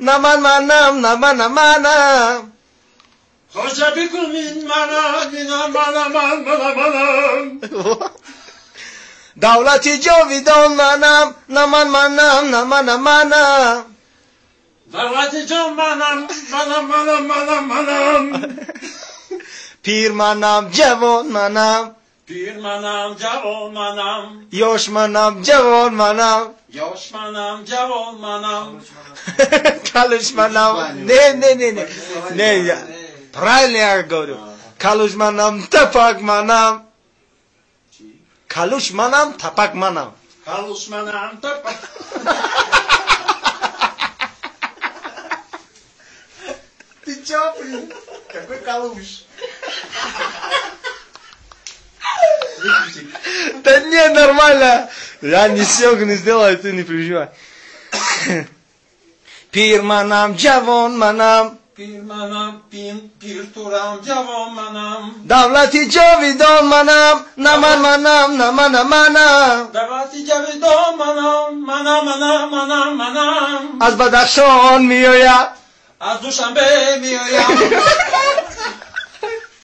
نمان منم خوشا بکن من منم دولتی جاویدان منم منم دولتی جان منم پیر منم جوان منم پیر منم جوان منم یاش منم جوان منم یاش منم جوان منم کالوش منم نه правильно я говорю کالوش منم تپک منم کالوش منم تپک منم کالوش منم تپک ты чё блин какой калуш да не нормально я не съемку не сделаю ты не переживай пир манам جوان منم پیر منم پیر تورم جوان منم دولتی جاویدان منم منم دولتی جاویدان منم از بدخشان میآید از دوشنبه میآیم